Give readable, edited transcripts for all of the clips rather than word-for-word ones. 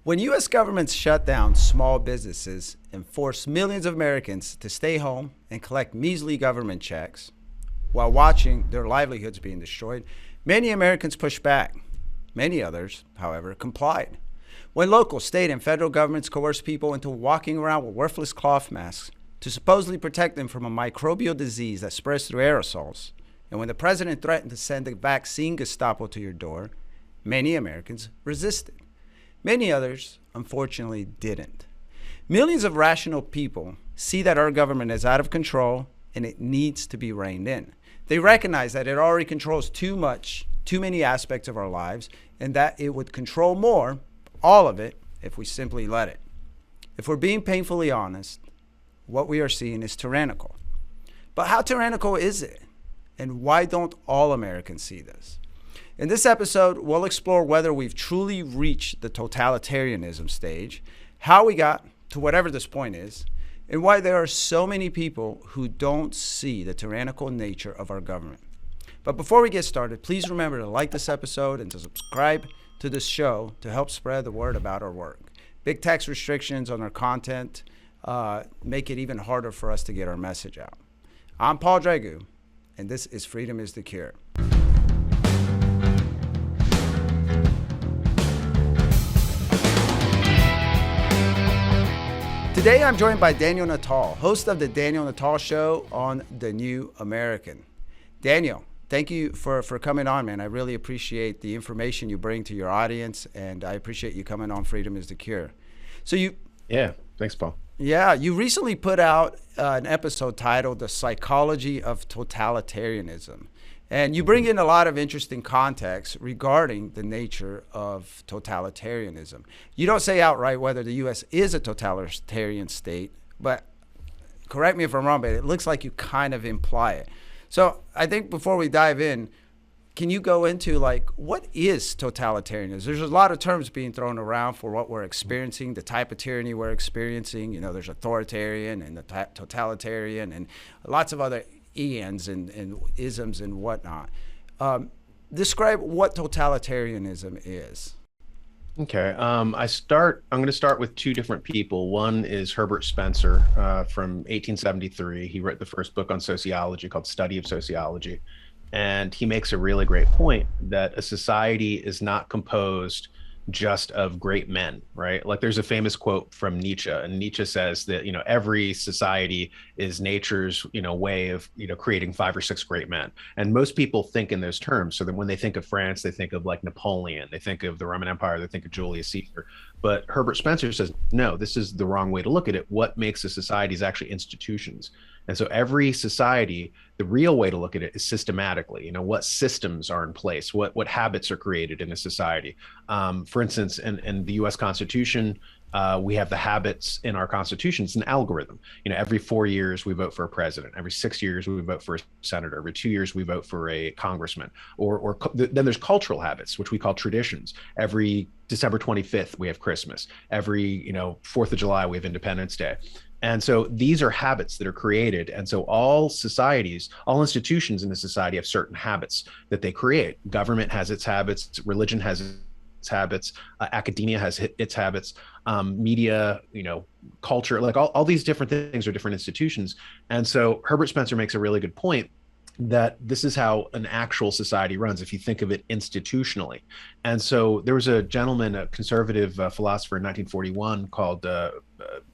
When U.S. governments shut down small businesses and force millions of Americans to stay home and collect measly government checks while watching their livelihoods being destroyed, many Americans pushed back. Many others, however, complied. When local, state, and federal governments coerced people into walking around with worthless cloth masks to supposedly protect them from a microbial disease that spreads through aerosols, and when the president threatened to send a vaccine Gestapo to your door, many Americans resisted. Many others, unfortunately, didn't. Millions of rational people see that our government is out of control and it needs to be reined in. They recognize that it already controls too many aspects of our lives, and that it would control more, all of it, if we simply let it. If we're being painfully honest, what we are seeing is tyrannical. But how tyrannical is it? And why don't all Americans see this? In this episode, we'll explore whether we've truly reached the totalitarianism stage, how we got to whatever this point is, and why there are so many people who don't see the tyrannical nature of our government. But before we get started, please remember to like this episode and to subscribe to this show to help spread the word about our work. Big tax restrictions on our content make it even harder for us to get our message out. I'm Paul Dragu, and this is Freedom is the Cure. Today, I'm joined by Daniel Natal, host of the Daniel Natal Show on The New American. Daniel, thank you for coming on, man. I really appreciate the information you bring to your audience, and I appreciate you coming on Freedom is the Cure. Yeah, thanks, Paul. Yeah, you recently put out an episode titled The Psychology of Totalitarianism. And you bring in a lot of interesting context regarding the nature of totalitarianism. You don't say outright whether the U.S. is a totalitarian state, but correct me if I'm wrong, but it looks like you kind of imply it. So I think before we dive in, can you go into what is totalitarianism? There's a lot of terms being thrown around for what we're experiencing, the type of tyranny we're experiencing. There's authoritarian and the totalitarian and lots of other ENs and isms and whatnot. Describe what totalitarianism is. Okay, I'm going to start with two different people. One is Herbert Spencer from 1873. He wrote the first book on sociology called Study of Sociology. And he makes a really great point that a society is not composed just of great men, right? Like there's a famous quote from Nietzsche, and Nietzsche says that, every society is nature's, way of, creating 5 or 6 great men. And most people think in those terms. So that when they think of France, they think of like Napoleon, they think of the Roman Empire, they think of Julius Caesar. But Herbert Spencer says, no, this is the wrong way to look at it. What makes a society is actually institutions. And so every society, the real way to look at it is systematically, what systems are in place, what habits are created in a society. For instance, in the US Constitution, we have the habits in our Constitution. It's an algorithm. Every 4 years we vote for a president. Every 6 years we vote for a senator. Every 2 years we vote for a congressman. Then there's cultural habits, which we call traditions. Every December 25th we have Christmas. Every 4th of July we have Independence Day. And so these are habits that are created. And so all societies, all institutions in a society have certain habits that they create. Government has its habits, religion has its habits, academia has its habits, media, culture, like all these different things are different institutions. And so Herbert Spencer makes a really good point that this is how an actual society runs if you think of it institutionally. And so there was a gentleman, a conservative philosopher in 1941 called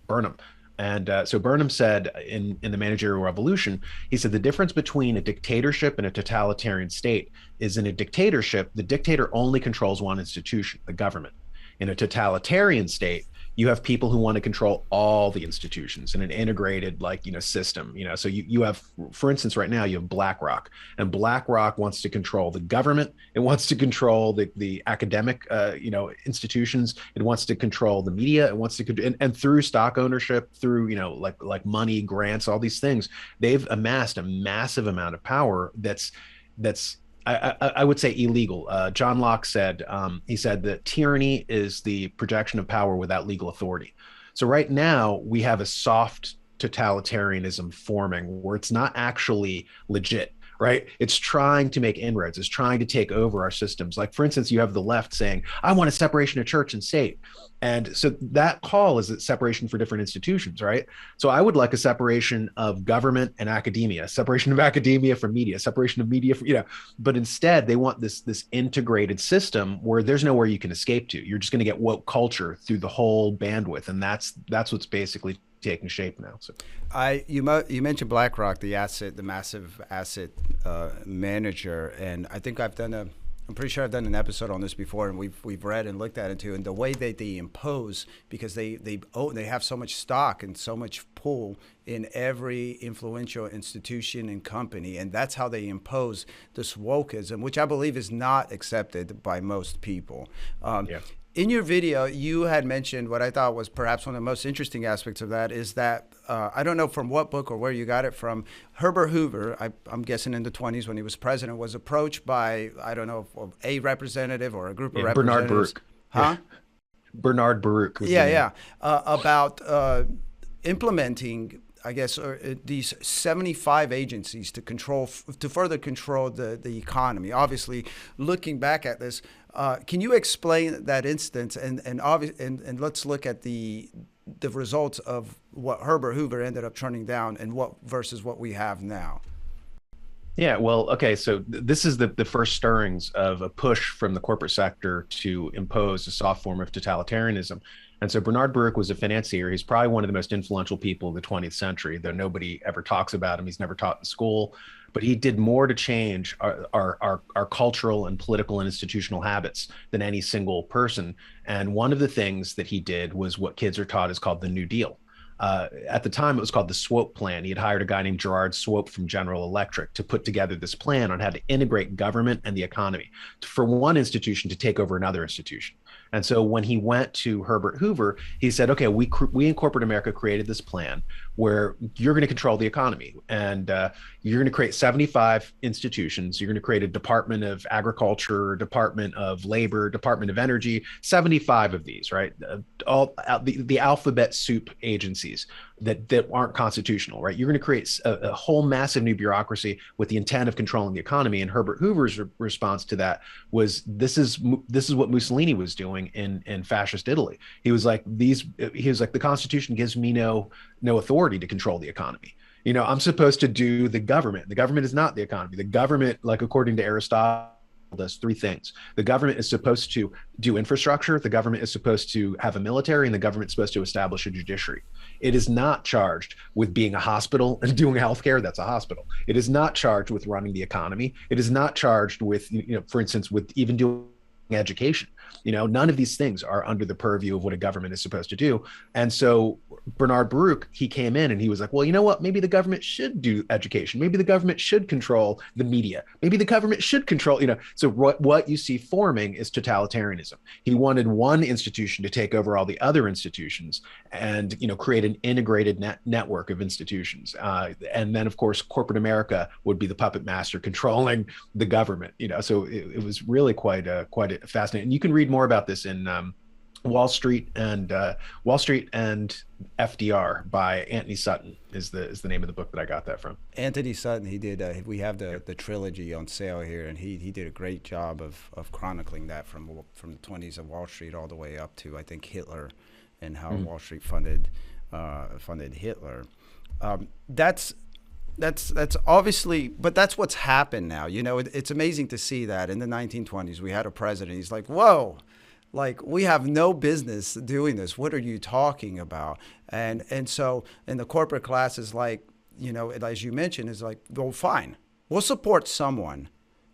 Burnham. And so Burnham said in the Managerial Revolution, he said the difference between a dictatorship and a totalitarian state is in a dictatorship, the dictator only controls one institution, the government. In a totalitarian state, you have people who want to control all the institutions in an integrated system. So you have, for instance, right now you have BlackRock, and BlackRock wants to control the government. It wants to control the academic institutions. It wants to control the media. It wants to and through stock ownership, through like money, grants, all these things, they've amassed a massive amount of power that's I would say illegal. John Locke said, he said that tyranny is the projection of power without legal authority. So right now we have a soft totalitarianism forming where it's not actually legit, right? It's trying to make inroads. It's trying to take over our systems. Like, for instance, you have the left saying, I want a separation of church and state. And so that call is a separation for different institutions, right? So I would like a separation of government and academia, separation of academia from media, separation of media from, but instead they want this integrated system where there's nowhere you can escape to. You're just going to get woke culture through the whole bandwidth. And that's what's basically taking shape now. So you mentioned BlackRock, the massive asset manager, and I think I'm pretty sure I've done an episode on this before, and we've read and looked at it too. And the way that they impose, because they have so much stock and so much pull in every influential institution and company, and that's how they impose this wokeism, which I believe is not accepted by most people. In your video, you had mentioned what I thought was perhaps one of the most interesting aspects of that is that, I don't know from what book or where you got it from, Herbert Hoover, I'm guessing in the 20s when he was president, was approached by, I don't know, a representative or a group of representatives. Bernard Baruch. Huh? Bernard Baruch. About implementing, I guess, these 75 agencies to further control the economy. Obviously, looking back at this, can you explain that instance and let's look at the results of what Herbert Hoover ended up turning down and versus what we have now? Yeah, well, okay, so this is the first stirrings of a push from the corporate sector to impose a soft form of totalitarianism. And so Bernard Baruch was a financier. He's probably one of the most influential people of the 20th century, though nobody ever talks about him. He's never taught in school, but he did more to change our cultural and political and institutional habits than any single person. And one of the things that he did was what kids are taught is called the New Deal. At the time, it was called the Swope Plan. He had hired a guy named Gerard Swope from General Electric to put together this plan on how to integrate government and the economy for one institution to take over another institution. And so when he went to Herbert Hoover, he said, okay, we in corporate America created this plan where you're going to control the economy, and you're going to create 75 institutions. You're going to create a Department of Agriculture, Department of Labor, Department of Energy, 75 of these, right? All the alphabet soup agencies that aren't constitutional, right? You're going to create a whole massive new bureaucracy with the intent of controlling the economy. And Herbert Hoover's response to that was, this is what Mussolini was doing in fascist Italy. He was like, the Constitution gives me no authority to control the economy. I'm supposed to do the government. The government is not the economy. The government, like according to Aristotle, does three things. The government is supposed to do infrastructure, the government is supposed to have a military, and the government is supposed to establish a judiciary. It is not charged with being a hospital and doing healthcare. That's a hospital. It is not charged with running the economy. It is not charged with, for instance, with even doing education. None of these things are under the purview of what a government is supposed to do. And so Bernard Baruch, he came in and he was like, well, you know what? Maybe the government should do education. Maybe the government should control the media. Maybe the government should control, So what you see forming is totalitarianism. He wanted one institution to take over all the other institutions and, create an integrated network of institutions. And then, of course, corporate America would be the puppet master controlling the government. So it was really quite fascinating. And you can read more about this in Wall Street and FDR by Anthony Sutton is the name of the book that I got that from. Anthony Sutton, he did. We have the trilogy on sale here, and he did a great job of chronicling that from the 20s of Wall Street all the way up to, I think, Hitler, and how Wall Street funded Hitler. That's obviously, but that's what's happened now. It's amazing to see that in the 1920s we had a president. He's like, whoa. Like, we have no business doing this. What are you talking about? And so, and the corporate class is like, as you mentioned, is like, well, fine, we'll support someone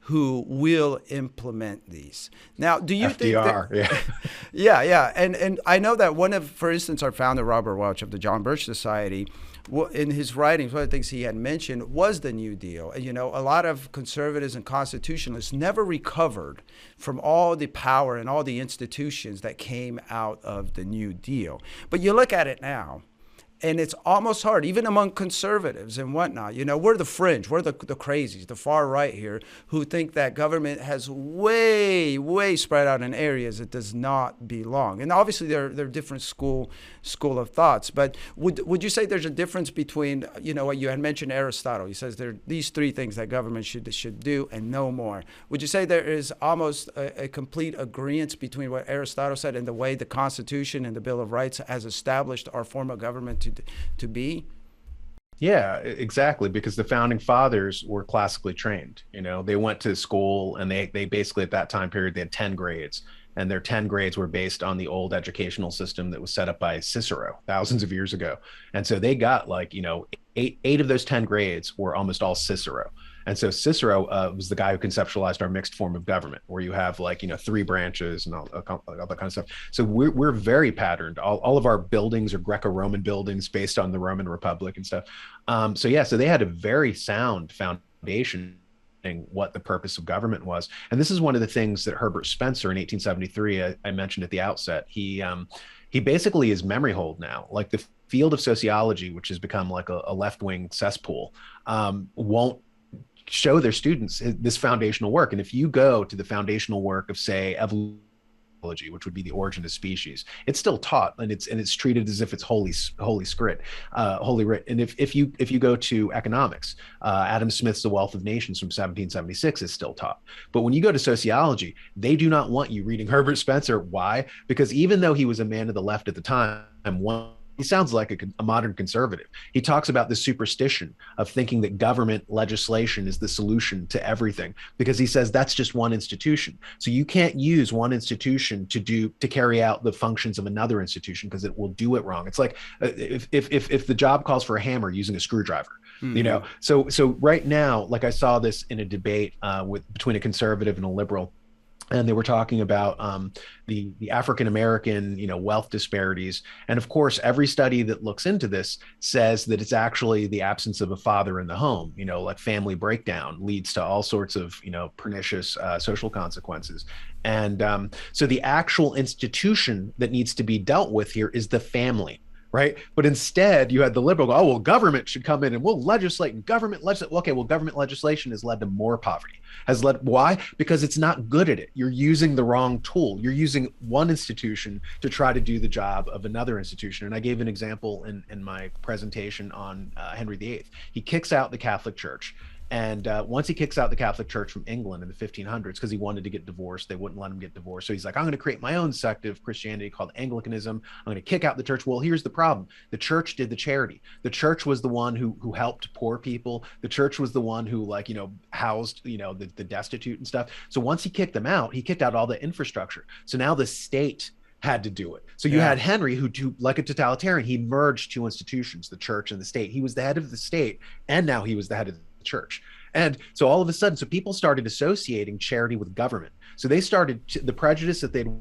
who will implement these. Now, do you FDR, think that, yeah. And I know that for instance, our founder, Robert Welch of the John Birch Society, in his writings, one of the things he had mentioned was the New Deal. A lot of conservatives and constitutionalists never recovered from all the power and all the institutions that came out of the New Deal. But you look at it now, And it's almost hard, even among conservatives and whatnot. We're the fringe, we're the crazies, the far right here, who think that government has way, way spread out in areas it does not belong. And obviously they're different school of thoughts. But would you say there's a difference between, what you had mentioned Aristotle? He says there are these three things that government should do and no more. Would you say there is almost a complete agreement between what Aristotle said and the way the Constitution and the Bill of Rights has established our form of government to be? Yeah, exactly. Because the founding fathers were classically trained. They went to school, and they basically, at that time period, they had 10 grades. And their 10 grades were based on the old educational system that was set up by Cicero thousands of years ago. And so they got eight of those 10 grades were almost all Cicero. And so Cicero was the guy who conceptualized our mixed form of government, where you have 3 branches and all that kind of stuff. So we're very patterned. All of our buildings are Greco-Roman buildings based on the Roman Republic and stuff. So they had a very sound foundation what the purpose of government was. And this is one of the things that Herbert Spencer in 1873, I mentioned at the outset, he basically is memory hold now. Like the field of sociology, which has become like a left-wing cesspool, won't show their students this foundational work. And if you go to the foundational work of, say, evolution, which would be the origin of species, it's still taught, and it's treated as if it's holy script, holy writ. And if you go to economics, Adam Smith's The Wealth of Nations from 1776 is still taught. But when you go to sociology, they do not want you reading Herbert Spencer. Why? Because even though he was a man of the left at the time, he sounds like a modern conservative. He talks about the superstition of thinking that government legislation is the solution to everything, because he says that's just one institution. So you can't use one institution to carry out the functions of another institution, because it will do it wrong. It's like if the job calls for a hammer, using a screwdriver. Mm-hmm. So right now, like I saw this in a debate between a conservative and a liberal. And they were talking about the African-American, wealth disparities. And of course, every study that looks into this says that it's actually the absence of a father in the home, like family breakdown leads to all sorts of, pernicious social consequences. And so the actual institution that needs to be dealt with here is the family. Right. But instead, you had the liberal go, oh, well, government should come in and we'll legislate, and government legislate. Okay, well, government legislation has led to more poverty. Why? Because it's not good at it. You're using the wrong tool. You're using one institution to try to do the job of another institution. And I gave an example in my presentation on Henry VIII. He kicks out the Catholic Church. And once he kicks out the Catholic Church from England in the 1500s, because he wanted to get divorced, they wouldn't let him get divorced. So he's like, I'm going to create my own sect of Christianity called Anglicanism. I'm going to kick out the church. Well, here's the problem. The church did the charity. The church was the one who helped poor people. The church was the one who housed, the destitute and stuff. So once he kicked them out, he kicked out all the infrastructure. So now the state had to do it. So you had Henry, who, like a totalitarian, he merged two institutions, the church and the state. He was the head of the state, and now he was the head of the church. And so all of a sudden, people started associating charity with government. So they started the prejudice that they'd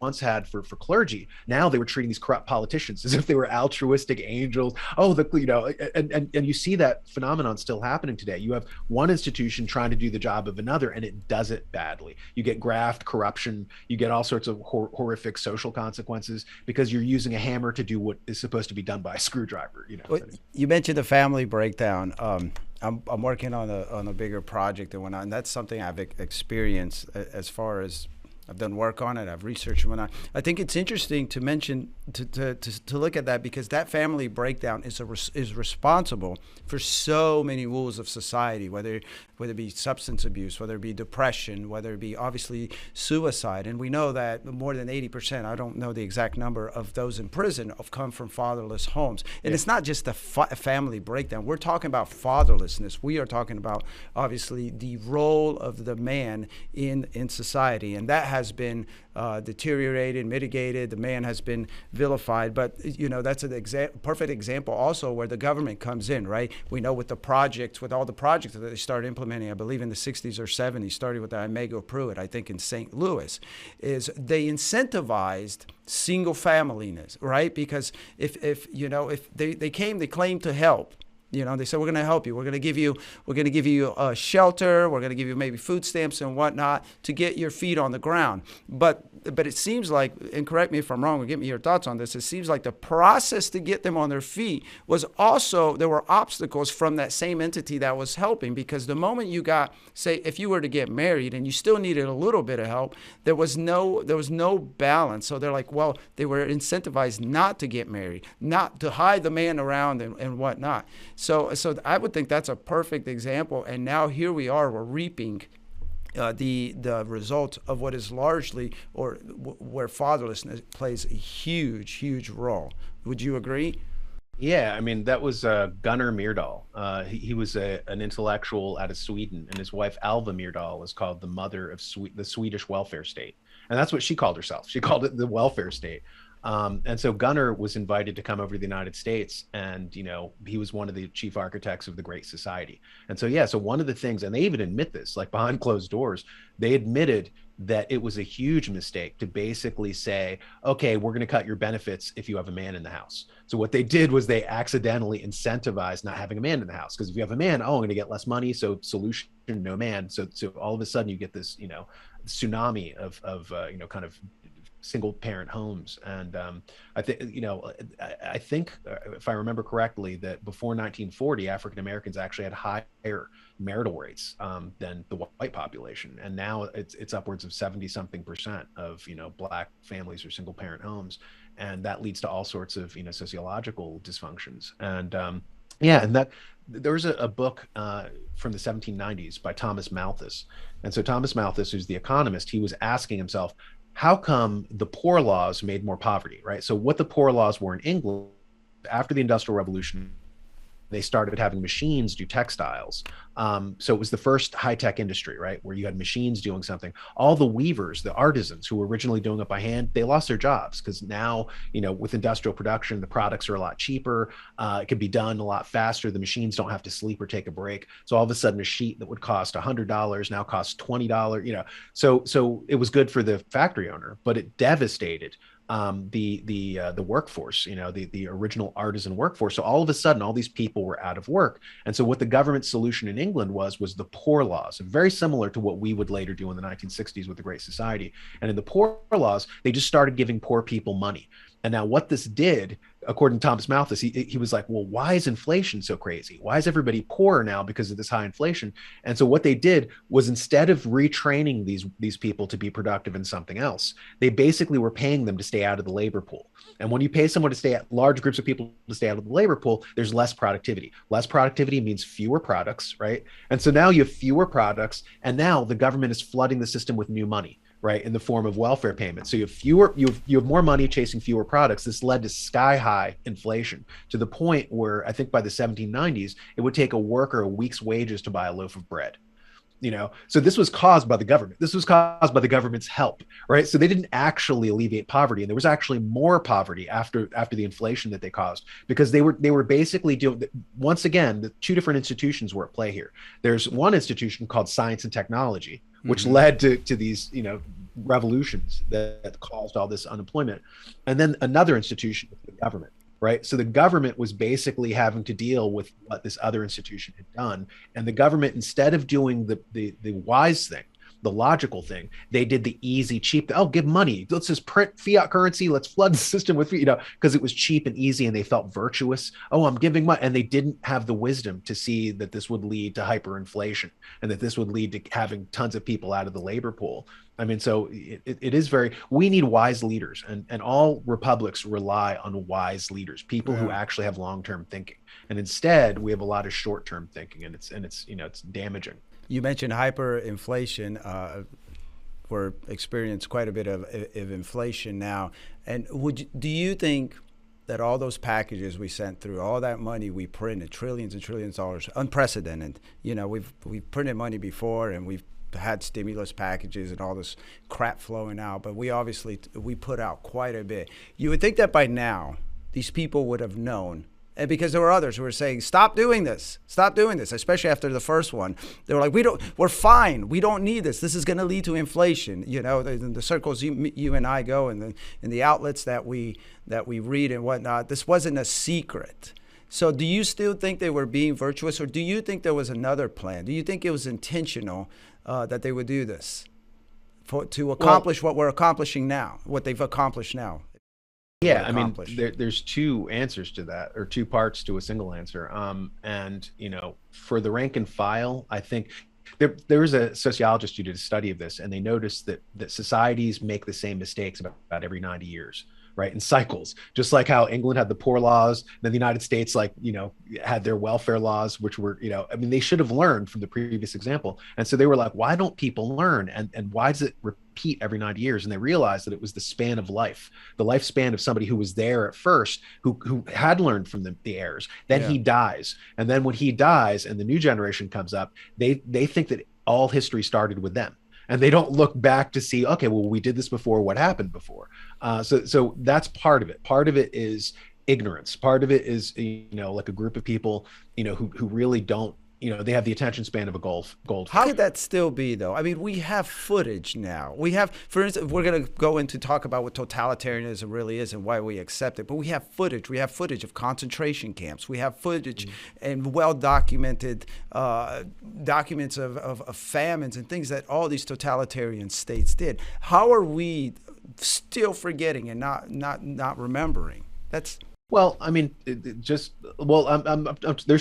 once had for clergy. Now they were treating these corrupt politicians as if they were altruistic angels. Oh, and you see that phenomenon still happening today. You have one institution trying to do the job of another, and it does it badly. You get graft, corruption, you get all sorts of horrific social consequences because you're using a hammer to do what is supposed to be done by a screwdriver. Well, you mentioned the family breakdown. I'm working on a bigger project and whatnot, and that's something I've experienced as far as I've done work on it. I've researched and whatnot. I think it's interesting to mention to look at that, because that family breakdown is responsible for so many woes of society, whether it be substance abuse, whether it be depression, whether it be obviously suicide. And we know that more than 80%, I don't know the exact number, of those in prison have come from fatherless homes. And it's not just a family breakdown. We're talking about fatherlessness. We are talking about obviously the role of the man in society, and that has been deteriorated, mitigated. The man has been vilified. But that's a perfect example also where the government comes in, right? We know with all the projects that they started implementing, I believe in the 60s or 70s, started with the Imego Pruitt, I think in St. Louis, is they incentivized single familyness, right? Because if they claim to help, You know, they said, we're going to help you. We're going to give you a shelter. We're going to give you maybe food stamps and whatnot to get your feet on the ground. But it seems like, and correct me if I'm wrong, or give me your thoughts on this, it seems like the process to get them on their feet was also, there were obstacles from that same entity that was helping, because the moment you got, say, if you were to get married and you still needed a little bit of help, there was no balance. So they're like, well, they were incentivized not to get married, not to hide the man around and whatnot. So I would think that's a perfect example. And now here we are, we're reaping the result of what is largely, or where fatherlessness plays a huge role. Would you agree? Yeah, I mean, that was Gunnar Myrdal. He was an intellectual out of Sweden, and his wife Alva Myrdal is called the mother of the Swedish welfare state. And that's what she called herself. She called it the welfare state. And so Gunnar was invited to come over to the United States, and, you know, he was one of the chief architects of the Great Society. And so, yeah, so one of the things, and they even admit this, like behind closed doors, they admitted that it was a huge mistake to basically say, okay, we're going to cut your benefits if you have a man in the house. So what they did was they accidentally incentivized not having a man in the house, because if you have a man, oh, I'm going to get less money. So solution, no man. So all of a sudden you get this, you know, tsunami of you know, kind of single parent homes. And I think, you know, I think if I remember correctly, that before 1940, African Americans actually had higher marital rates than the white population, and now it's upwards of 70-something% of, you know, Black families or single parent homes, and that leads to all sorts of, you know, sociological dysfunctions. And yeah, and that there was a book from the 1790s by Thomas Malthus, and so Thomas Malthus, who's the economist, he was asking himself, how come the poor laws made more poverty, right? So what the poor laws were in England after the Industrial Revolution, they started having machines do textiles. So it was the first high-tech industry, right, where you had machines doing something. All the weavers, the artisans who were originally doing it by hand, they lost their jobs, because now, you know, with industrial production, the products are a lot cheaper. It can be done a lot faster. The machines don't have to sleep or take a break. So all of a sudden, a sheet that would cost $100 now costs $20. You know, so it was good for the factory owner, but it devastated the workforce, you know, the original artisan workforce. So all of a sudden, all these people were out of work. And so what the government solution in England was the poor laws, very similar to what we would later do in the 1960s with the Great Society. And in the poor laws, they just started giving poor people money. And now what this did, according to Thomas Malthus, he was like, well, why is inflation so crazy? Why is everybody poorer now because of this high inflation? And so what they did was, instead of retraining these people to be productive in something else, they basically were paying them to stay out of the labor pool. And when you pay someone to stay at large groups of people to stay out of the labor pool, there's less productivity. Less productivity means fewer products, right? And so now you have fewer products, and now the government is flooding the system with new money, right, in the form of welfare payments. So you have more money chasing fewer products. This led to sky high inflation, to the point where I think by the 1790s, it would take a worker a week's wages to buy a loaf of bread. You know, so this was caused by the government. This was caused by the government's help, right? So they didn't actually alleviate poverty, and there was actually more poverty after the inflation that they caused, because they were basically doing, once again, the two different institutions were at play here. There's one institution called science and technology, which led to these, you know, revolutions that caused all this unemployment, and then another institution, the government. Right. So the government was basically having to deal with what this other institution had done. And the government, instead of doing the wise thing, the logical thing, they did the easy, cheap, oh, give money. Let's just print fiat currency. Let's flood the system with, you know, because it was cheap and easy and they felt virtuous. Oh, I'm giving money. And they didn't have the wisdom to see that this would lead to hyperinflation, and that this would lead to having tons of people out of the labor pool. I mean, so it is we need wise leaders, and all republics rely on wise leaders, people who actually have long-term thinking. And instead we have a lot of short-term thinking, and it's, you know, it's damaging. You mentioned hyperinflation. We're experiencing quite a bit of inflation now. And do you think that all those packages we sent through, all that money we printed, trillions and trillions of dollars, unprecedented, you know, we've printed money before, and we've had stimulus packages and all this crap flowing out, but we put out quite a bit. You would think that by now these people would have known, and because there were others who were saying, stop doing this, especially after the first one. They were like, we're fine, we don't need this is going to lead to inflation. You know, the circles you and I go, and the outlets that we read and whatnot, this wasn't a secret. So do you still think they were being virtuous, or do you think there was another plan? Do you think it was intentional that they would do this to accomplish what we're accomplishing now, what they've accomplished now? Yeah, I mean, there's two answers to that, or two parts to a single answer. And for the rank and file, I think there was a sociologist who did a study of this, and they noticed that societies make the same mistakes about every 90 years. Right, in cycles, just like how England had the poor laws, then the United States, had their welfare laws, which were, I mean, they should have learned from the previous example. And so they were like, why don't people learn? And why does it repeat every 90 years? And they realized that it was the span of life, the lifespan of somebody who was there at first, who had learned from the errors. Then he dies. And then when he dies and the new generation comes up, they think that all history started with them. And they don't look back to see, okay, well, we did this before. What happened before? So that's part of it. Part of it is ignorance. Part of it is, like a group of people, who really don't, they have the attention span of a goldfish. How could that still be, though? I mean, we have footage now. We have, for instance, we're going to go into talk about what totalitarianism really is and why we accept it. But we have footage. We have footage of concentration camps. We have footage and well-documented documents of famines and things that all these totalitarian states did. How are we still forgetting and not remembering? That's... Well, I mean, there's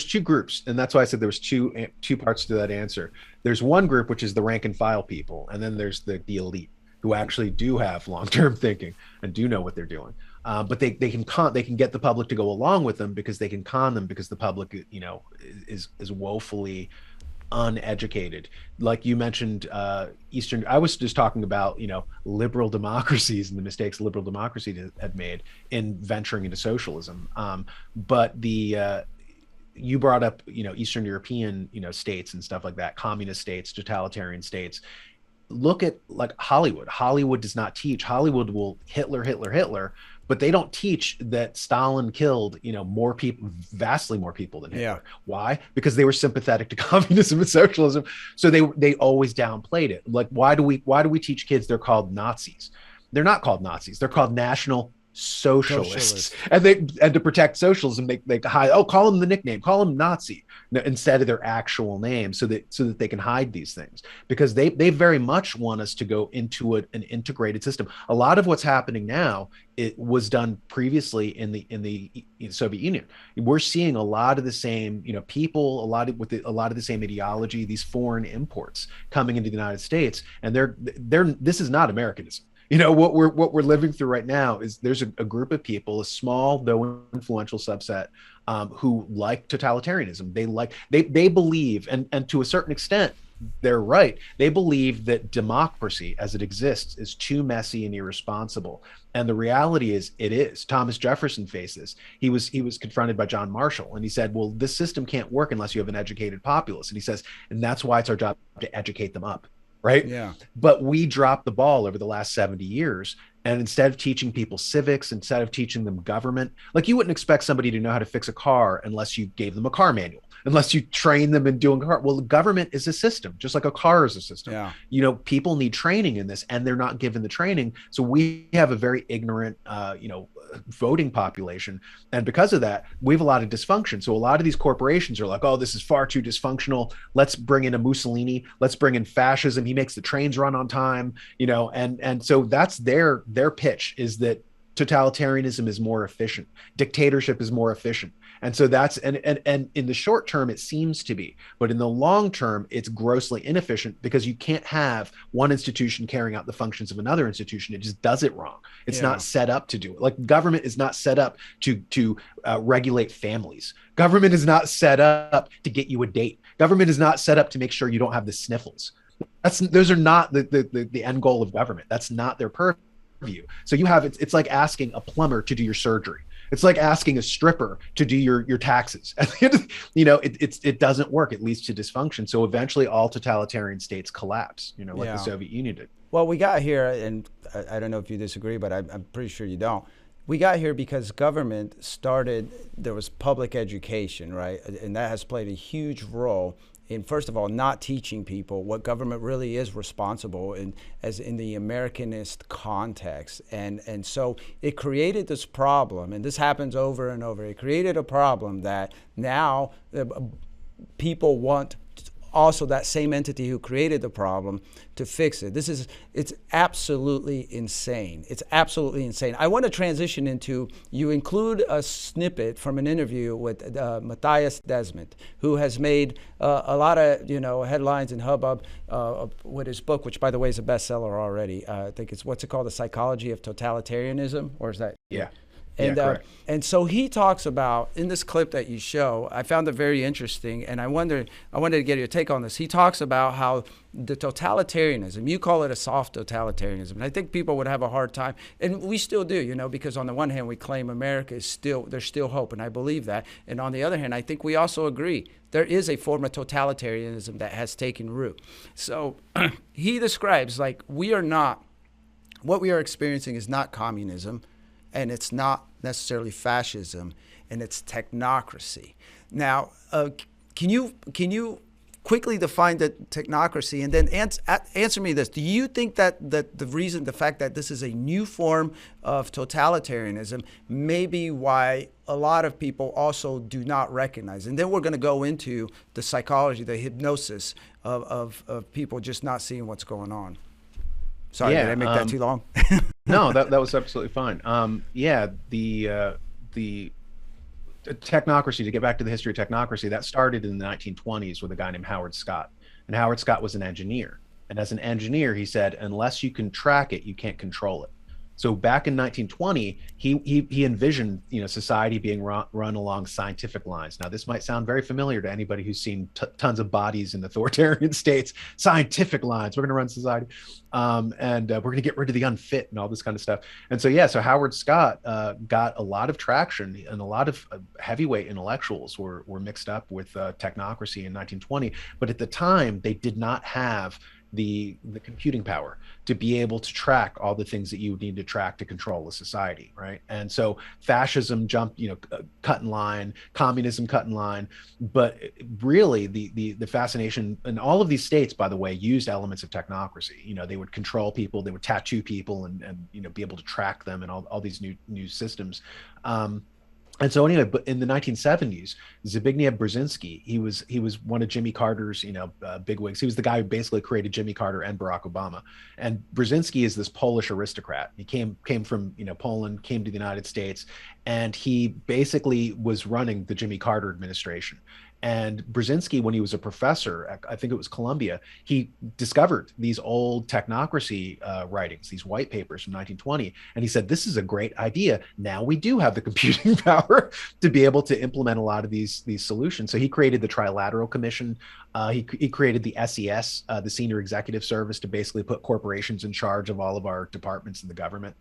two groups, and that's why I said there was two parts to that answer. There's one group, which is the rank and file people, and then there's the elite, who actually do have long-term thinking and do know what they're doing. But they can get the public to go along with them because they can con them, because the public, is woefully uneducated. Like you mentioned, I was just talking about, liberal democracies and the mistakes liberal democracy had made in venturing into socialism. But you brought up, Eastern European, states and stuff like that, communist states, totalitarian states. Look at like Hollywood. Hollywood does not teach. Hollywood will Hitler, but they don't teach that Stalin killed, more people, vastly more people than Hitler. Yeah. Why? Because they were sympathetic to communism and socialism. So they always downplayed it. Like, why do we teach kids they're called Nazis? They're not called Nazis. They're called National Socialists. And to protect socialism, they hide. Oh, call them the nickname. Call them Nazi instead of their actual name, so that they can hide these things, because they very much want us to go into an integrated system. A lot of what's happening now, it was done previously in the Soviet Union. We're seeing a lot of the same, people, a lot of the same ideology, these foreign imports coming into the United States, and this is not Americanism. What we're living through right now is there's a group of people, a small though influential subset, who like totalitarianism. They believe, and to a certain extent, they're right. They believe that democracy as it exists is too messy and irresponsible. And the reality is, it is. Thomas Jefferson faced this. He was confronted by John Marshall, and he said, well, this system can't work unless you have an educated populace. And he says, and that's why it's our job to educate them up. Right. Yeah. But we dropped the ball over the last 70 years. And instead of teaching people civics, instead of teaching them government, like you wouldn't expect somebody to know how to fix a car unless you gave them a car manual, unless you train them in doing a car. Well, the government is a system, just like a car is a system. Yeah. People need training in this, and they're not given the training. So we have a very ignorant, voting population. And because of that, we have a lot of dysfunction. So a lot of these corporations are like, oh, this is far too dysfunctional. Let's bring in a Mussolini. Let's bring in fascism. He makes the trains run on time, and so that's their pitch, is that totalitarianism is more efficient. Dictatorship is more efficient. And so that's, and in the short term, it seems to be, but in the long term, it's grossly inefficient, because you can't have one institution carrying out the functions of another institution. It just does it wrong. It's not set up to do it. Like, government is not set up to regulate families. Government is not set up to get you a date. Government is not set up to make sure you don't have the sniffles. Those are not the end goal of government. That's not their purview. So you have, it's like asking a plumber to do your surgery. It's like asking a stripper to do your taxes. It doesn't work. It leads to dysfunction. So eventually all totalitarian states collapse, like the Soviet Union did. Well, we got here, and I don't know if you disagree, but I'm pretty sure you don't. We got here because government started, there was public education, right? And that has played a huge role in first of all, not teaching people what government really is responsible in, as in the Americanist context. And so it created this problem, and this happens over and over. It created a problem that now people want also that same entity who created the problem to fix it. It's absolutely insane. It's absolutely insane. I want to transition into, you include a snippet from an interview with Matthias Desmond, who has made a lot of headlines and hubbub with his book, which by the way is a bestseller already. I think it's, what's it called? The Psychology of Totalitarianism, or is that? Yeah. And yeah, and so he talks about, in this clip that you show, I found it very interesting, and I wanted to get your take on this. He talks about how the totalitarianism, you call it a soft totalitarianism, and I think people would have a hard time, and we still do, because on the one hand we claim America is there's still hope, and I believe that, and on the other hand I think we also agree there is a form of totalitarianism that has taken root. So he describes, like, what we are experiencing is not communism, and it's not necessarily fascism, and it's technocracy. Now, can you quickly define the technocracy, and then answer me this? Do you think that the fact that this is a new form of totalitarianism may be why a lot of people also do not recognize? And then we're going to go into the psychology, the hypnosis of people just not seeing what's going on. Sorry, did I make that too long? No, that was absolutely fine. The technocracy, to get back to the history of technocracy, that started in the 1920s with a guy named Howard Scott. And Howard Scott was an engineer. And as an engineer, he said, unless you can track it, you can't control it. So back in 1920, he envisioned, society being run along scientific lines. Now, this might sound very familiar to anybody who's seen tons of bodies in authoritarian states. Scientific lines, we're going to run society, and we're going to get rid of the unfit and all this kind of stuff. And so Howard Scott got a lot of traction, and a lot of heavyweight intellectuals were mixed up with technocracy in 1920. But at the time, they did not have the computing power to be able to track all the things that you would need to track to control a society, right? And so fascism jumped, cut in line, communism cut in line, but really the fascination, and all of these states, by the way, used elements of technocracy. They would control people, they would tattoo people, and be able to track them, and all these new systems. And so anyway, but in the 1970s, Zbigniew Brzezinski, he was one of Jimmy Carter's, bigwigs. He was the guy who basically created Jimmy Carter and Barack Obama. And Brzezinski is this Polish aristocrat. He came from Poland, came to the United States, and he basically was running the Jimmy Carter administration. And Brzezinski, when he was a professor at, I think it was Columbia, he discovered these old technocracy writings, these white papers from 1920. And he said, this is a great idea. Now we do have the computing power to be able to implement a lot of these solutions. So he created the Trilateral Commission. He created the SES, the Senior Executive Service, to basically put corporations in charge of all of our departments in the government.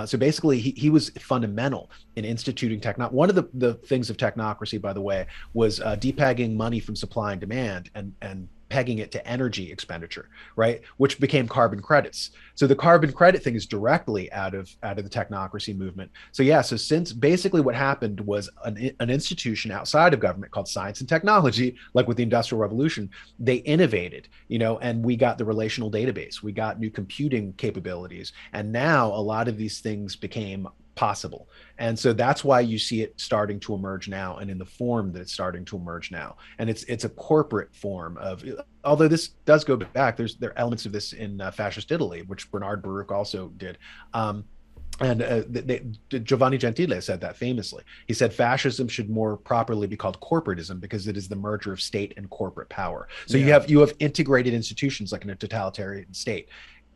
So basically, he was fundamental in instituting technology. One of the things of technocracy, by the way, was depegging money from supply and demand and pegging it to energy expenditure, right? Which became carbon credits. So the carbon credit thing is directly out of the technocracy movement. So since basically what happened was an institution outside of government called science and technology, like with the Industrial Revolution, they innovated, and we got the relational database, we got new computing capabilities, and now a lot of these things became possible. And so that's why you see it starting to emerge now, and in the form that it's starting to emerge now. And it's a corporate form of, although this does go back, there are elements of this in fascist Italy, which Bernard Baruch also did. Giovanni Gentile said that famously. He said fascism should more properly be called corporatism, because it is the merger of state and corporate power. So you have integrated institutions, like in a totalitarian state,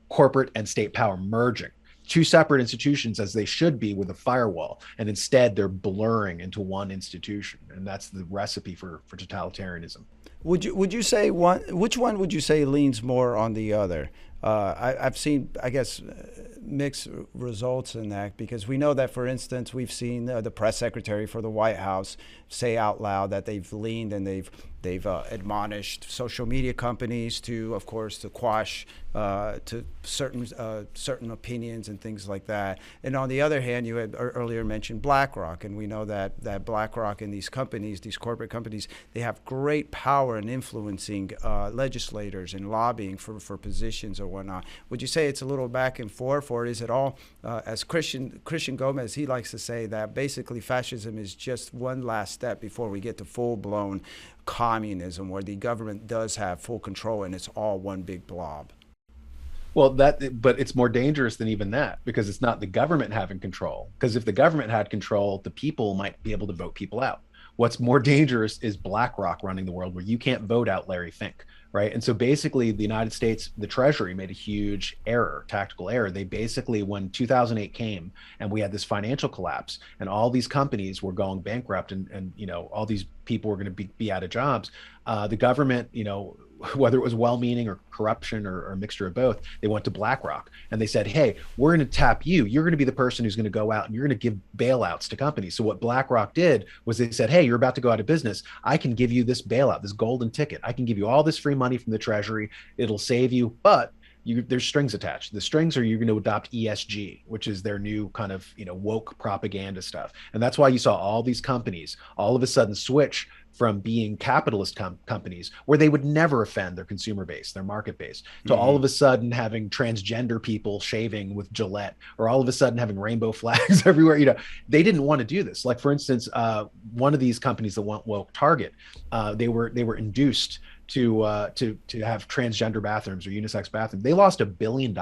corporate and state power merging. Two separate institutions, as they should be, with a firewall, and instead they're blurring into one institution, and that's the recipe for totalitarianism. Would you say which one would you say leans more on the other? I've seen, I guess, mixed results in that, because we know that, for instance, we've seen the press secretary for the White House say out loud that they've leaned and they've They've admonished social media companies to, of course, to quash to certain opinions and things like that. And on the other hand, you had earlier mentioned BlackRock, and we know that BlackRock and these companies, these corporate companies, they have great power in influencing legislators and lobbying for positions or whatnot. Would you say it's a little back and forth, or is it all, as Christian Gomez, he likes to say that basically fascism is just one last step before we get to full-blown communism, where the government does have full control and it's all one big blob? Well, but it's more dangerous than even that, because it's not the government having control. Because if the government had control, the people might be able to vote people out. What's more dangerous is BlackRock running the world, where you can't vote out Larry Fink, right? And so basically the United States, the Treasury made a huge error, tactical error. They basically, when 2008 came and we had this financial collapse and all these companies were going bankrupt and all these people were going to be out of jobs, the government, whether it was well-meaning or corruption or a mixture of both, they went to BlackRock and they said, hey, we're going to tap you. You're going to be the person who's going to go out and you're going to give bailouts to companies. So what BlackRock did was they said, hey, you're about to go out of business. I can give you this bailout, this golden ticket. I can give you all this free money from the Treasury. It'll save you, but there's strings attached. The strings are you're going to adopt ESG, which is their new kind of woke propaganda stuff. And that's why you saw all these companies all of a sudden switch from being capitalist companies where they would never offend their consumer base, their market base, to all of a sudden having transgender people shaving with Gillette, or all of a sudden having rainbow flags everywhere. They didn't want to do this. Like, for instance, one of these companies that went woke, Target, they were induced to have transgender bathrooms or unisex bathrooms. They lost $1 billion.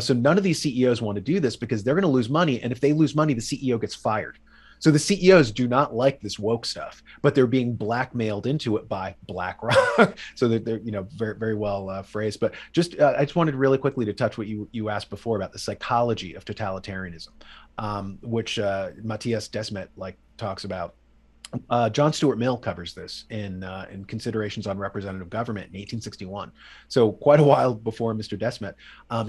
So none of these CEOs want to do this because they're going to lose money, and if they lose money, the CEO gets fired. So the CEOs do not like this woke stuff, but they're being blackmailed into it by BlackRock. So they're very, very well phrased. But I just wanted really quickly to touch what you asked before about the psychology of totalitarianism, which Matthias Desmet talks about. John Stuart Mill covers this in Considerations on Representative Government in 1861. So quite a while before Mr. Desmet.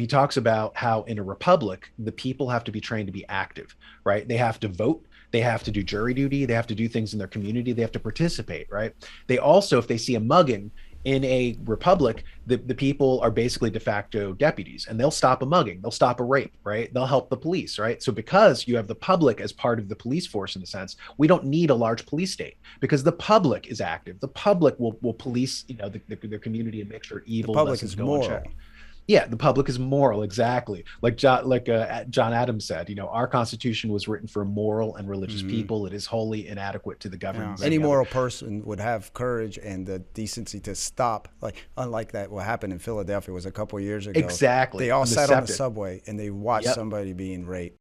He talks about how in a republic, the people have to be trained to be active, right? They have to vote. They have to do jury duty. They have to do things in their community. They have to participate, right? They also, if they see a mugging in a republic, the people are basically de facto deputies, and they'll stop a mugging. They'll stop a rape, right? They'll help the police, right? So because you have the public as part of the police force, in a sense, we don't need a large police state because the public is active. The public will police, their community and make sure evil doesn't go unchecked. Yeah, the public is moral, exactly. Like John Adams said, our Constitution was written for moral and religious people. It is wholly inadequate to the government. Any moral person would have courage and the decency to stop. Unlike that, what happened in Philadelphia was a couple of years ago. Exactly. They all sat on the subway and they watched somebody being raped.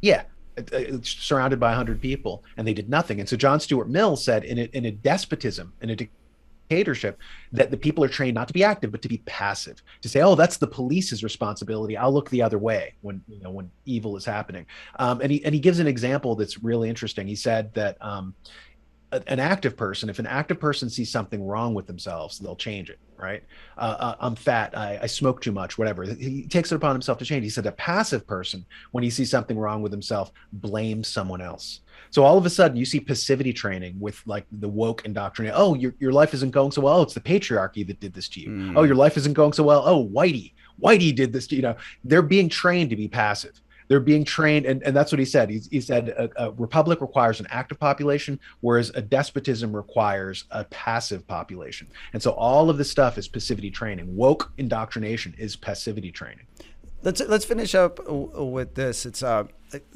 Yeah. Surrounded by 100 people, and they did nothing. And so John Stuart Mill said, in a despotism, in a dictatorship, that the people are trained not to be active but to be passive, to say, oh, that's the police's responsibility, I'll look the other way when evil is happening. And he gives an example that's really interesting. He said that an active person, if an active person sees something wrong with themselves, they'll change it, right? I'm fat, I smoke too much, whatever. He takes it upon himself to change. He said a passive person, when he sees something wrong with himself, blames someone else. So all of a sudden you see passivity training with the woke indoctrination. Oh, your life isn't going so well. Oh, it's the patriarchy that did this to you. Oh, your life isn't going so well. Oh, Whitey did this to you. They're being trained to be passive. They're being trained, and that's what he said. He said a republic requires an active population, whereas a despotism requires a passive population. And so all of this stuff is passivity training. Woke indoctrination is passivity training. Let's finish up with this. It's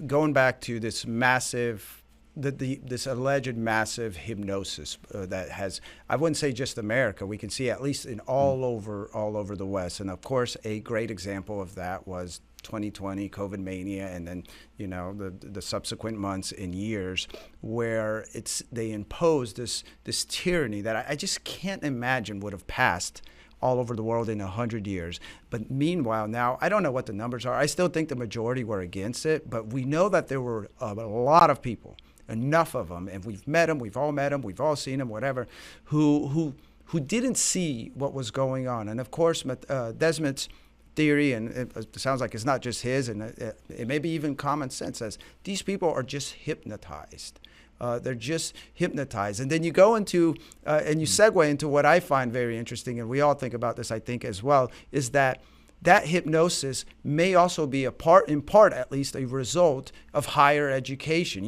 going back to this massive, this alleged massive hypnosis that has, I wouldn't say just America. We can see at least in all over the West. And of course, a great example of that was 2020 COVID mania, and then the subsequent months and years where they imposed this tyranny that I just can't imagine would have passed all over the world in 100 years. But meanwhile, now, I don't know what the numbers are. I still think the majority were against it, but we know that there were a lot of people, enough of them, and we've met them, we've all seen them, whatever, who didn't see what was going on. And of course, Desmond's theory, and it sounds like it's not just his, and it may be even common sense, says these people are just hypnotized They're just hypnotized. And then you go into, and you segue into what I find very interesting, and we all think about this, I think, as well, is that hypnosis may also be in part at least, a result of higher education.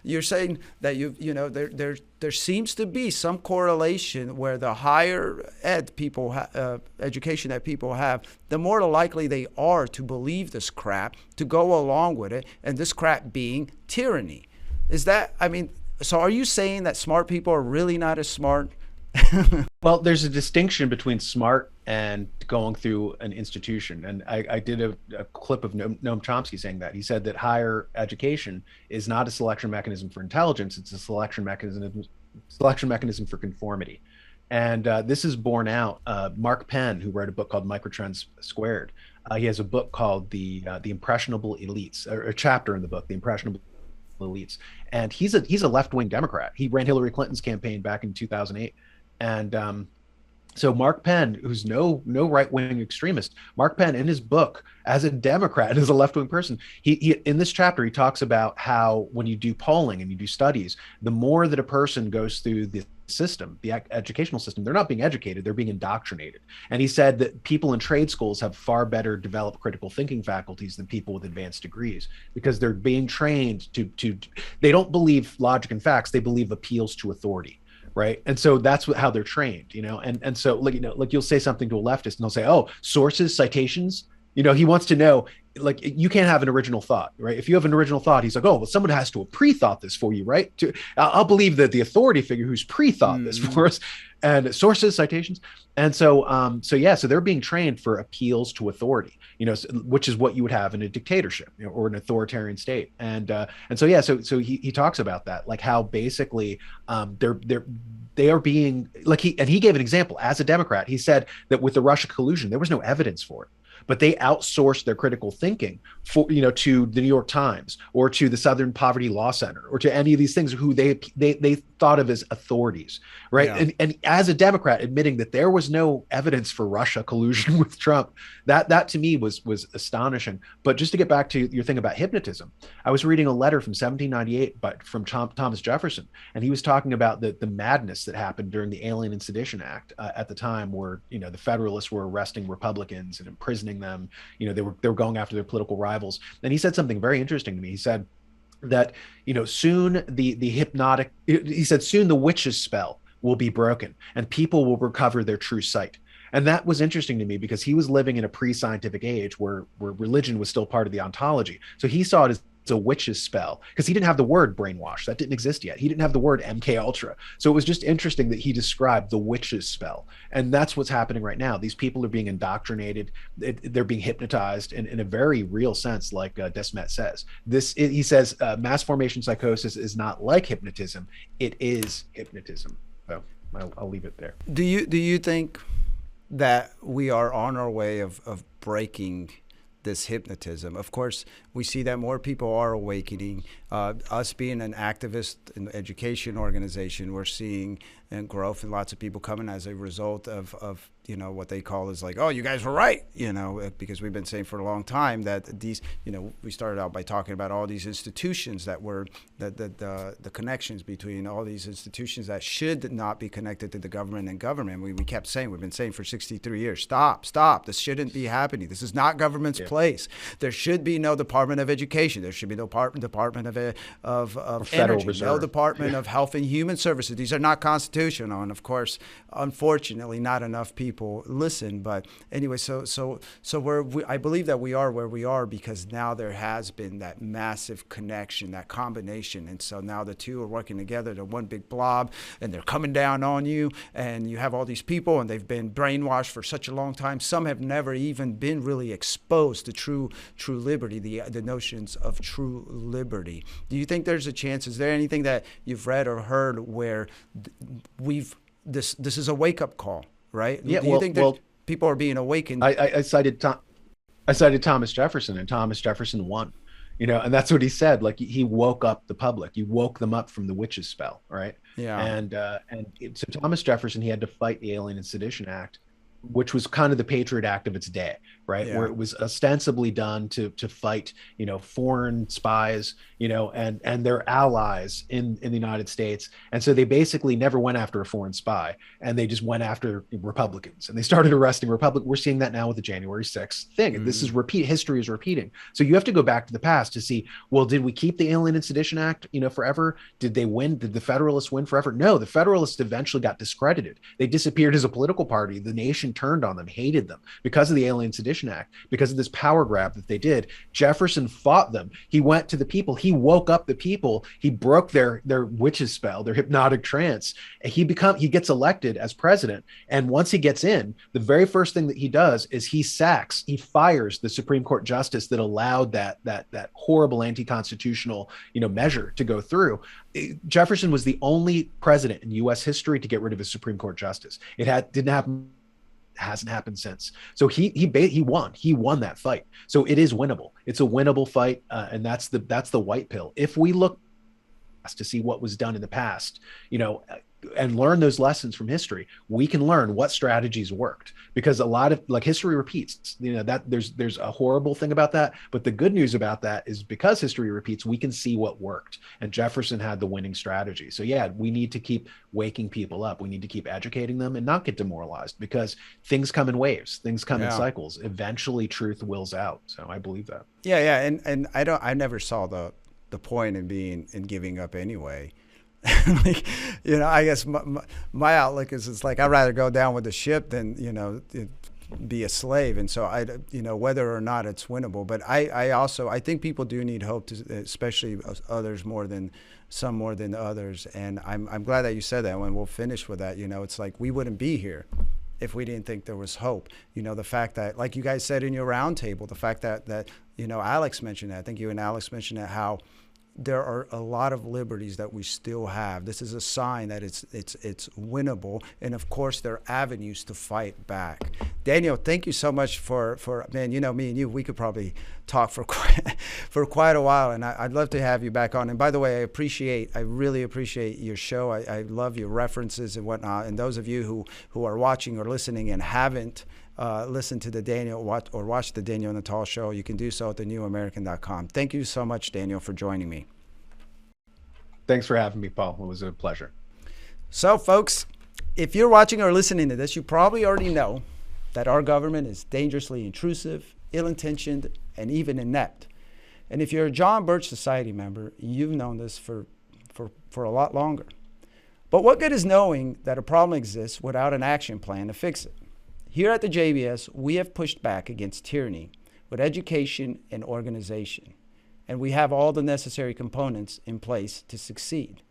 You're saying that there seems to be some correlation where the higher education that people have, the more likely they are to believe this crap, to go along with it, and this crap being tyranny. So are you saying that smart people are really not as smart? Well, there's a distinction between smart and going through an institution. And I did a clip of Noam Chomsky saying that. He said that higher education is not a selection mechanism for intelligence, it's a selection mechanism for conformity. And this is borne out. Mark Penn, who wrote a book called Microtrends Squared, he has a book called The Impressionable Elites, or a chapter in the book, The Impressionable Elites. And he's a left-wing Democrat. He ran Hillary Clinton's campaign back in 2008. And so Mark Penn, who's no right-wing extremist, Mark Penn in his book, as a Democrat, as a left-wing person, he in this chapter, he talks about how when you do polling and you do studies, the more that a person goes through the system, the educational system, they're not being educated, they're being indoctrinated. And he said that people in trade schools have far better developed critical thinking faculties than people with advanced degrees, because they're being trained to they don't believe logic and facts, they believe appeals to authority. Right. And so that's how they're trained, and so like you'll say something to a leftist and they'll say, oh, sources, citations, he wants to know, like, you can't have an original thought, right? If you have an original thought, he's like, oh, well, someone has to have pre-thought this for you, right? I'll believe that the authority figure who's pre-thought this for us, and sources, citations. And so, so they're being trained for appeals to authority, which is what you would have in a dictatorship, or an authoritarian state. And so he talks about that, like how basically they are being like, he gave an example as a Democrat. He said that with the Russia collusion, there was no evidence for it, but they outsourced their critical thinking to the New York Times or to the Southern Poverty Law Center or to any of these things who they thought of as authorities, right? Yeah. And as a Democrat, admitting that there was no evidence for Russia collusion with Trump, that to me was astonishing. But just to get back to your thing about hypnotism, I was reading a letter from 1798, from Thomas Jefferson, and he was talking about the madness that happened during the Alien and Sedition Act at the time, where the Federalists were arresting Republicans and imprisoning them. They were going after their political rivals. And he said something very interesting to me. He said that soon soon the witch's spell will be broken and people will recover their true sight. And that was interesting to me because he was living in a pre-scientific age where religion was still part of the ontology. So he saw it as a witch's spell, because he didn't have the word brainwash. That didn't exist yet. He didn't have the word MK Ultra. So it was just interesting that he described the witch's spell. And that's what's happening right now. These people are being indoctrinated. They're being hypnotized in a very real sense, like Desmet says. He says mass formation psychosis is not like hypnotism. It is hypnotism. So I'll leave it there. Do you think that we are on our way of breaking this hypnotism? Of course, we see that more people are awakening. Us being an activist and education organization, we're seeing growth and lots of people coming as a result of what they call is like, oh, you guys were right, because we've been saying for a long time that these, we started out by talking about all these institutions that were the connections between all these institutions that should not be connected to the government and government. We kept saying, we've been saying for 63 years, stop, this shouldn't be happening. This is not government's place. There should be no Department of Education. There should be no Department of Energy, Reserve. No Department of Health and Human Services. These are not constitutional. And of course, unfortunately, not enough people listen. But anyway, so I believe that we are where we are because now there has been that massive connection, that combination. And so now the two are working together. They're one big blob and they're coming down on you. And you have all these people and they've been brainwashed for such a long time. Some have never even been really exposed to true liberty, the notions of true liberty. Do you think there's a chance? Is there anything that you've read or heard where this is a wake-up call, right? Yeah, do you think that people are being awakened? I cited Thomas Jefferson, and Thomas Jefferson won, and that's what he said. Like, he woke up the public. He woke them up from the witch's spell, right? Yeah. And so Thomas Jefferson, he had to fight the Alien and Sedition Act which was kind of the Patriot Act of its day, right? Yeah. Where it was ostensibly done to fight, foreign spies, and their allies in the United States. And so they basically never went after a foreign spy, and they just went after Republicans, and they started arresting Republicans. We're seeing that now with the January 6th thing. And this is history is repeating. So you have to go back to the past to see, well, did we keep the Alien and Sedition Act, forever? Did they win? Did the Federalists win forever? No, the Federalists eventually got discredited. They disappeared as a political party. The nation turned on them, hated them because of the Alien Sedition Act, because of this power grab that they did. Jefferson fought them. He went to the people. He woke up the people. He broke their witch's spell, their hypnotic trance. He gets elected as president. And once he gets in, the very first thing that he does is he fires the Supreme Court justice that allowed that horrible anti-constitutional, measure to go through. Jefferson was the only president in U.S. history to get rid of his Supreme Court justice. Didn't happen. Hasn't happened since. So he won that fight. So it is winnable. It's a winnable fight, and that's the white pill. If we look to see what was done in the past, and learn those lessons from history, we can learn what strategies worked, because a lot of history repeats, that there's a horrible thing about that. But the good news about that is, because history repeats, we can see what worked, and Jefferson had the winning strategy. So yeah, we need to keep waking people up. We need to keep educating them and not get demoralized, because things come in waves, things come in cycles. Eventually truth wills out. So I believe that. Yeah. And I never saw the point in giving up anyway. I guess my outlook is, it's like, I'd rather go down with the ship than, be a slave. And so whether or not it's winnable, but I think people do need hope, especially others more than others. And I'm glad that you said that. When we'll finish with that, it's like, we wouldn't be here if we didn't think there was hope. The fact that, like you guys said in your roundtable, the fact that Alex mentioned that, I think you and Alex mentioned that, how there are a lot of liberties that we still have. This is a sign that it's winnable, and of course there are avenues to fight back. Daniel, thank you so much for man. Me and you, we could probably talk for quite a while, and I'd love to have you back on. And by the way, I really appreciate your show. I love your references and whatnot. And those of you who are watching or listening and haven't listen to the watch the Daniel Natal Show, you can do so at thenewamerican.com. Thank you so much, Daniel, for joining me. Thanks for having me, Paul. It was a pleasure. So, folks, if you're watching or listening to this, you probably already know that our government is dangerously intrusive, ill-intentioned, and even inept. And if you're a John Birch Society member, you've known this for a lot longer. But what good is knowing that a problem exists without an action plan to fix it? Here at the JBS, we have pushed back against tyranny with education and organization, and we have all the necessary components in place to succeed.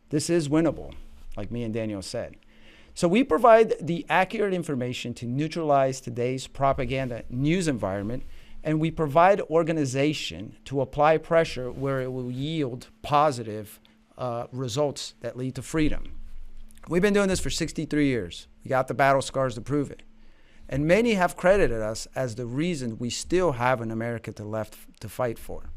This is winnable, like me and Daniel said. So we provide the accurate information to neutralize today's propaganda news environment, and we provide organization to apply pressure where it will yield positive results that lead to freedom. We've been doing this for 63 years. We got the battle scars to prove it. And many have credited us as the reason we still have an America to fight for.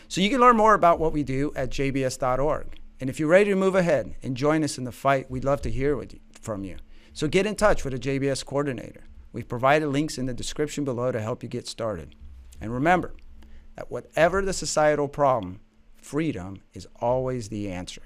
So you can learn more about what we do at jbs.org. And if you're ready to move ahead and join us in the fight, we'd love to hear from you. So get in touch with a JBS coordinator. We've provided links in the description below to help you get started. And remember that whatever the societal problem, freedom is always the answer.